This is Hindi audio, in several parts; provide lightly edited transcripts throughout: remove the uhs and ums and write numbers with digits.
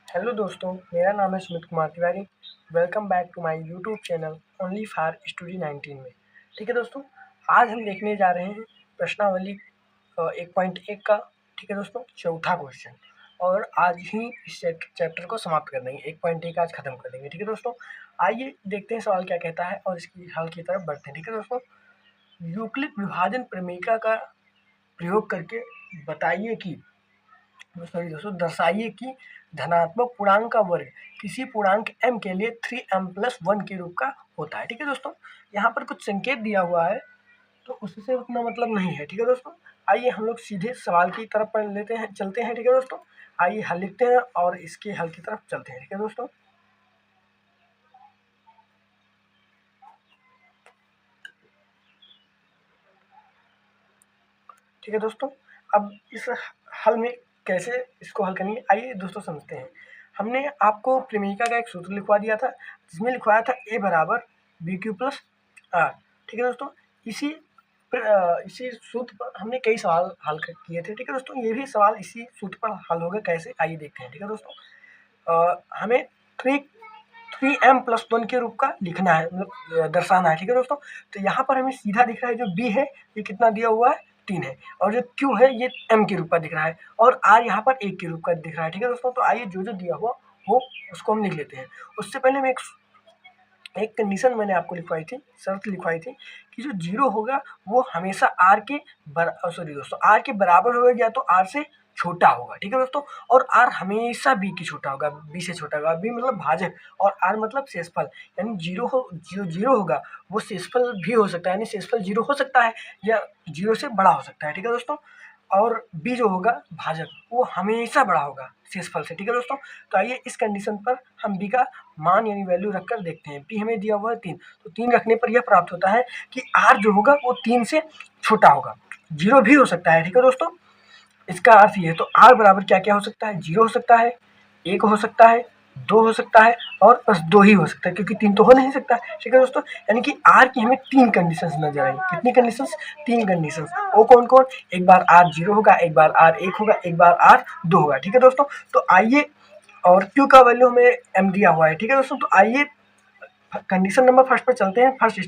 हेलो दोस्तों, मेरा नाम है Sumit Kumar Tiwari. Welcome back to my YouTube channel only for study 19 में। ठीक है दोस्तों, आज हम देखने जा रहे हैं प्रश्नावली 1.1 का, ठीक है दोस्तों, चौथा क्वेश्चन। और आज ही इस चैप्टर को समाप्त कर देंगे। 1.1 आज खत्म कर देंगे। ठीक है दोस्तों, आइए देखते हैं सवाल क्या कहता है और इसकी हल की तरफ बढ़ते हैं। ठीक है दोस्तों, यूक्लिड विभाजन प्रमेयिका का प्रयोग करके बताइए कि सॉरी दोस्तों, दर्शाइए कि धनात्मक पूर्णांक का वर्ग किसी पूर्णांक m के लिए 3m+1 के रूप का होता है। ठीक है दोस्तों, यहाँ पर कुछ संकेत दिया हुआ है तो उससे उतना मतलब नहीं है। ठीक है दोस्तों, आइए हम लोग सीधे सवाल की तरफ पढ़ लेते हैं, चलते हैं। ठीक है दोस्तों, आइए हल लिखते हैं और इसके हल की तरफ चलते हैं। ठीक है दोस्तों, ठीक है दोस्तों, अब इस हल में कैसे इसको हल करेंगे, आइए दोस्तों समझते हैं। हमने आपको प्रमेयिका का एक सूत्र लिखवा दिया था जिसमें लिखवाया था a बराबर बी क्यू प्लस आर। ठीक है दोस्तों, इसी सूत्र पर हमने कई सवाल हल किए थे। ठीक है दोस्तों, ये भी सवाल इसी सूत्र पर हल होगा, कैसे आइए देखते हैं। ठीक है दोस्तों, हमें थ्री 3m+1 के रूप का लिखना है, मतलब दर्शाना है। ठीक है दोस्तों, तो यहाँ पर हमें सीधा दिख रहा है जो b है ये कितना दिया हुआ है 3 है, और जो q है ये m के रूप का दिख रहा है, और r यहाँ पर 1 के रूप का दिख रहा है। ठीक है दोस्तों, तो आइए जो जो दिया हुआ वो उसको हम लिख लेते हैं। उससे पहले मैं एक कंडीशन मैंने आपको लिखवाई थी, शर्त लिखवाई थी कि जो 0 होगा वो हमेशा r के सॉरी दोस्तों, r के बराबर होगा या तो r से छोटा होगा। ठीक है दोस्तों, और r हमेशा b की छोटा होगा, b से छोटा होगा। b मतलब भाजक और r मतलब शेषफल, यानी जो 0 होगा वो शेषफल भी हो सकता है, यानी शेषफल 0 हो सकता है या 0 से बड़ा हो सकता है। ठीक है दोस्तों, और b जो होगा भाजक वो हमेशा बड़ा होगा शेषफल से। ठीक है दोस्तों, तो आइए इस कंडीशन पर हम b का मान यानी वैल्यू रखकर देखते हैं। b हमें दिया हुआ है 3, तो 3 रखने पर यह प्राप्त होता है कि r जो होगा वो 3 से छोटा होगा। 0 भी हो सकता है। ठीक है दोस्तों, इसका अर्थ ये है, तो r बराबर क्या क्या हो सकता है, 0 हो सकता है, 1 हो सकता है, 2 हो सकता है और बस 2 ही हो सकता है, क्योंकि 3 तो हो नहीं सकता। ठीक है दोस्तों, यानी कि r की हमें 3 कंडीशंस नजर आई। कितनी कंडीशंस, 3 कंडीशंस। वो कौन कौन, एक बार r 0 होगा, एक बार r 1 होगा, एक बार r 2 होगा। ठीक है दोस्तों, तो आइए, और q का वैल्यू हमें m दिया हुआ है। ठीक है दोस्तों, तो आइए कंडीशन नंबर फर्स्ट पर चलते हैं। फर्स्ट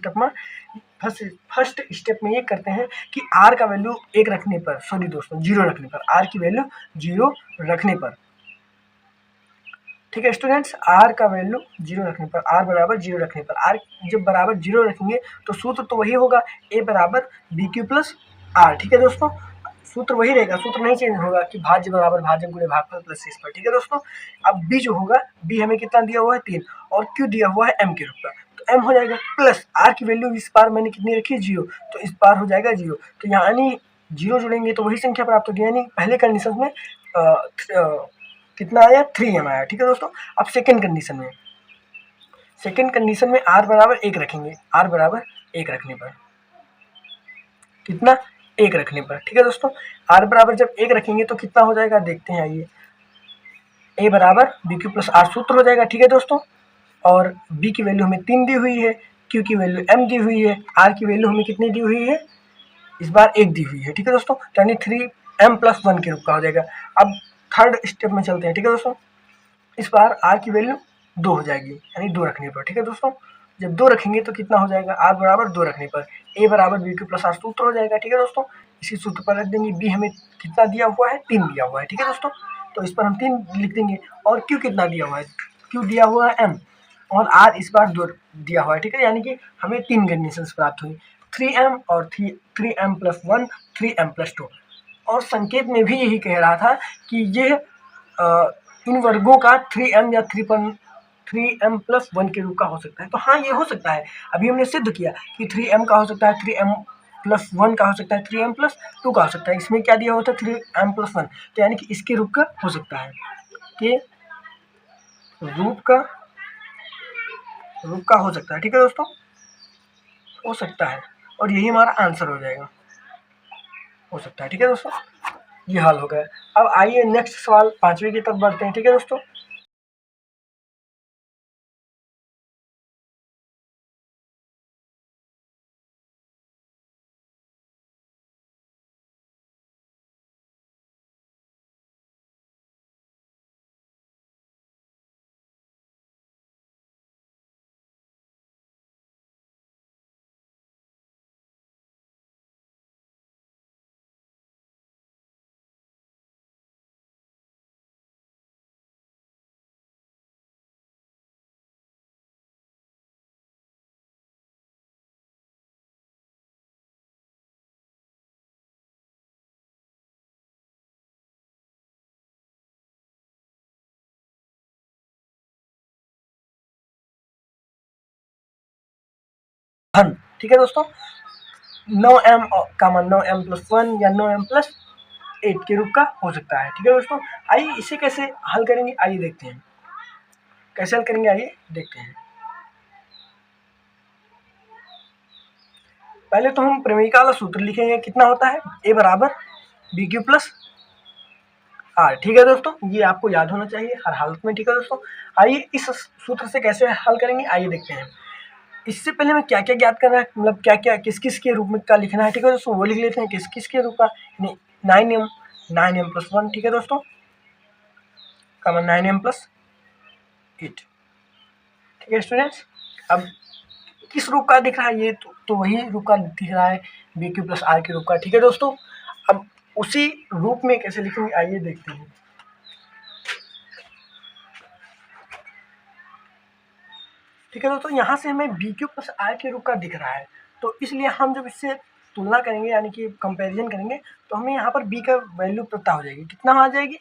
स्टेप में ये करते हैं कि r का वैल्यू 1 रखने पर, सॉरी दोस्तों 0 रखने पर, r की वैल्यू 0 रखने पर, ठीक है स्टूडेंट्स, r का वैल्यू 0 रखने पर, r बराबर 0 रखने पर, r जब बराबर 0 रखेंगे तो सूत्र तो वही होगा, a बराबर बी क्यू प्लस आर। ठीक है दोस्तों, सूत्र वही रहेगा, सूत्र नहीं चेंज होगा कि भाज्य बराबर भाजक गुणे भागफल प्लस शेषफल। ठीक है दोस्तों, अब b जो होगा, b हमें कितना दिया हुआ है 3, और q दिया हुआ है m के रूप का, तो m हो जाएगा प्लस r की वैल्यू इस बार मैंने कितनी रखी, 0, तो इस बार हो जाएगा 0, तो यानी 0 जुड़ेंगे तो वही संख्या प्राप्त होगी, यानी पहले कंडीशन में कितना आया, 3m आया। ठीक है दोस्तों, अब सेकेंड कंडीशन में r बराबर 1 रखेंगे, r बराबर 1 रखने पर कितना, 1 रखने पर। ठीक है दोस्तों, r बराबर जब 1 रखेंगे तो कितना हो जाएगा, देखते हैं। आइए, a बराबर बी क्यू प्लस आर सूत्र हो जाएगा। ठीक है दोस्तों, और b की वैल्यू हमें 3 दी हुई है, q की वैल्यू m दी हुई है, r की वैल्यू हमें कितनी दी हुई है, इस बार 1 दी हुई है। ठीक है दोस्तों, यानी 3m+1 के रूप का हो जाएगा। अब थर्ड स्टेप में चलते हैं। ठीक है दोस्तों, इस बार r की वैल्यू 2 हो जाएगी, यानी 2 रखने पर। ठीक है दोस्तों, जब 2 रखेंगे तो कितना हो जाएगा, r बराबर 2 रखने पर a बराबर बी क्यू प्लस आर सूत्र हो जाएगा। ठीक है दोस्तों, इसी सूत्र पर रख देंगे। b हमें कितना दिया हुआ है, 3 दिया हुआ है। ठीक है दोस्तों, तो इस पर हम 3 लिख देंगे, और q कितना दिया हुआ है, q दिया हुआ है m, और r इस बार 2 दिया हुआ है। ठीक है, यानी कि हमें 3 कंडीशन प्राप्त हुई, 3m और 3m+1, 3m+2, और संकेत में भी यही कह रहा था कि ये इन वर्गों का 3m या 3m+1 के रूप का हो सकता है। तो हाँ, ये हो सकता है, अभी हमने सिद्ध किया कि 3m का हो सकता है, 3m+1 का हो सकता है, 3m+2 का हो सकता है। इसमें क्या दिया होता है, 3m+1, तो यानी कि इसके रूप का हो सकता है, के रूप का हो सकता है। ठीक है दोस्तों, हो सकता है, और यही हमारा आंसर हो जाएगा, हो सकता है। ठीक है दोस्तों, ये हल हो गया। अब आइए नेक्स्ट सवाल 5वीं की तरफ बढ़ते हैं। ठीक है दोस्तों, घन, ठीक है दोस्तों, 9m कामा 9m+1 या 9m+8 के रूप का हो सकता है, ठीक है दोस्तों। आइए इसे कैसे हल करेंगे, आइए देखते हैं कैसे हल करेंगे, आइए देखते हैं। पहले तो हम प्रमेयिका वाला सूत्र लिखेंगे, कितना होता है, a बराबर BQ प्लस R, ठीक है दोस्तों, ये आपको याद होना चाहिए हर हालत में, ठीक है दोस्तों। आइए इस सूत्र से कैसे हल करेंगे, आइए देखते हैं। इससे पहले हमें क्या क्या ज्ञात करना है, मतलब क्या क्या किस किस के रूप में का लिखना है, ठीक है दोस्तों, वो लिख लेते हैं किस किस के रूप का, 9m+1, ठीक है दोस्तों, कामा 9m+8, ठीक है स्टूडेंट्स। अब किस रूप का दिख रहा है, ये तो वही रूप का दिख रहा है, BQ प्लस R के रूप का, ठीक है दोस्तों। अब उसी रूप में कैसे लिखेंगे, आइए देखते हैं। ठीक है दोस्तों, यहाँ से हमें BQ प्लस R के रूप का दिख रहा है, तो इसलिए हम जब इससे तुलना करेंगे यानी कि कंपैरिजन करेंगे, तो हमें यहाँ पर B का वैल्यू पता हो जाएगी, कितना आ जाएगी,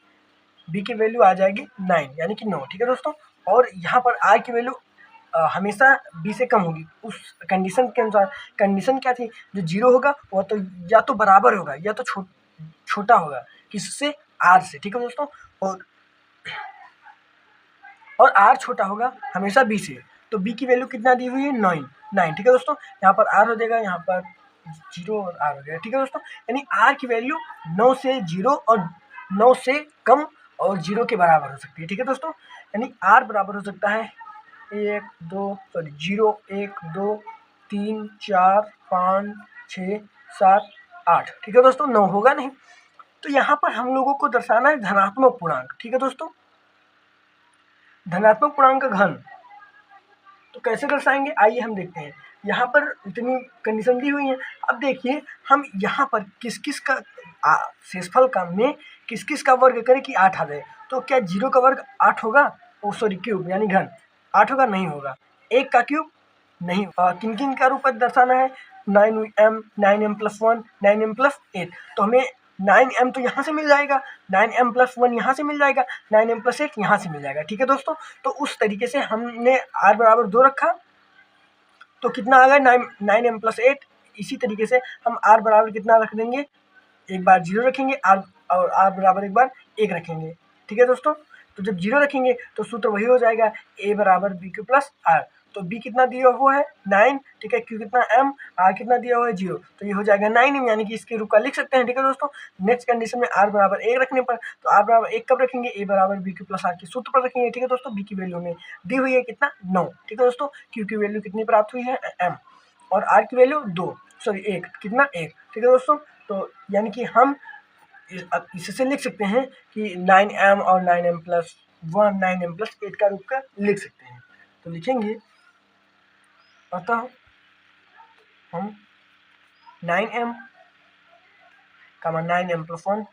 B की वैल्यू आ जाएगी 9 यानी कि 9, ठीक है दोस्तों। और यहाँ पर R की वैल्यू हमेशा B से कम होगी, उस कंडीशन के अनुसार। कंडीशन क्या थी, जो 0 होगा वह तो या तो बराबर होगा या तो छोटा होगा किससे, R से, ठीक है दोस्तों। और R छोटा होगा हमेशा B से, तो B की वैल्यू कितना दी हुई है, 9, ठीक है दोस्तों। यहाँ पर R हो जाएगा, यहाँ पर 0 और R हो जाएगा, ठीक है दोस्तों। यानी R की वैल्यू 9 से 0 और 9 से कम और 0 के बराबर हो सकती है, ठीक है दोस्तों। यानी R बराबर हो सकता है 0, 1, 2, 3, 4, 5, 6, 7, 8, ठीक है दोस्तों, 9 होगा नहीं। तो यहाँ पर हम लोगों को दर्शाना है धनात्मक पूर्णांक, ठीक है दोस्तों, धनात्मक पूर्णांक का घन। तो कैसे दर्शाएंगे, आइए हम देखते हैं। यहाँ पर इतनी कंडीशन दी हुई है। अब देखिए हम यहाँ पर किस किस का शेषफल का में किस किस का वर्ग करें कि 8 आ जाए, तो क्या 0 का वर्ग 8 होगा, क्यूब यानी घन 8 होगा, नहीं होगा। 1 का क्यूब नहीं, किन किन का रूप दर्शाना है, 9m, 9m+1, 9m+8, तो हमें 9m तो यहाँ से मिल जाएगा, 9m+1 यहाँ से मिल जाएगा, 9m+8 यहाँ से मिल जाएगा, ठीक है दोस्तों। तो उस तरीके से हमने R बराबर 2 रखा, तो कितना आ गया 9m+8। इसी तरीके से हम R बराबर कितना रख देंगे, एक बार 0 रखेंगे, और R बराबर एक बार 1 रखेंगे, ठीक है दोस्तों। तो जब 0 रखेंगे तो सूत्र वही हो जाएगा, A बराबर BQ प्लस R। तो B कितना दिया हुआ है 9, ठीक है, Q कितना M, R कितना दिया हुआ है 0, तो ये हो जाएगा 9m, यानी कि इसके रूप का लिख सकते हैं, ठीक है दोस्तों। नेक्स्ट कंडीशन में R बराबर 1 रखने पर, तो R बराबर 1 कब रखेंगे, A बराबर BQ प्लस R के सूत्र पर रखेंगे, ठीक है दोस्तों। B की वैल्यू में दी हुई है कितना 9, ठीक है दोस्तों। Q की वैल्यू कितनी प्राप्त हुई है M, और R की वैल्यू 1 कितना 1, ठीक है दोस्तों। तो यानी कि हम इससे लिख सकते हैं कि 9m और 9m+1, 9m+8 का रूप का लिख सकते हैं। तो लिखेंगे, अतः हम 9m, 9m+1,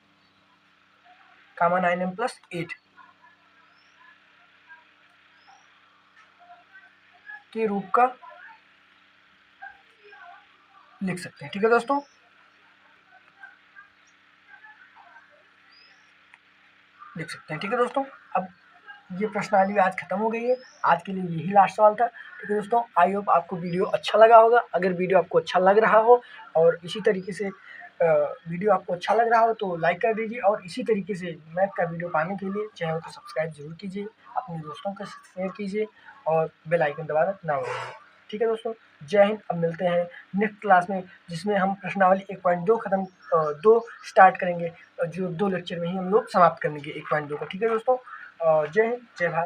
9m+8 के रूप का लिख सकते हैं, ठीक है दोस्तों। लिख सकते हैं, ठीक है दोस्तों। अब ये प्रश्नावली आज खत्म हो गई है, आज के लिए यही लास्ट सवाल था, ठीक है दोस्तों। आई होप आपको वीडियो अच्छा लगा होगा। अगर वीडियो आपको अच्छा लग रहा हो और इसी तरीके से वीडियो आपको अच्छा लग रहा हो तो लाइक कर दीजिए, और इसी तरीके से मैथ का वीडियो पाने के लिए चैनल को सब्सक्राइब जरूर कीजिए, अपने दोस्तों के साथ शेयर कीजिए और बेल आइकन दबाना ना भूलिए, ठीक है दोस्तों। जय हिंद। अब मिलते हैं नेक्स्ट क्लास में, जिसमें हम प्रश्नावली 1.2 2 स्टार्ट करेंगे, जो 2 लेक्चर में ही हम लोग समाप्त करेंगे 1.2 का, ठीक है दोस्तों। जय हिंद, जय भारत।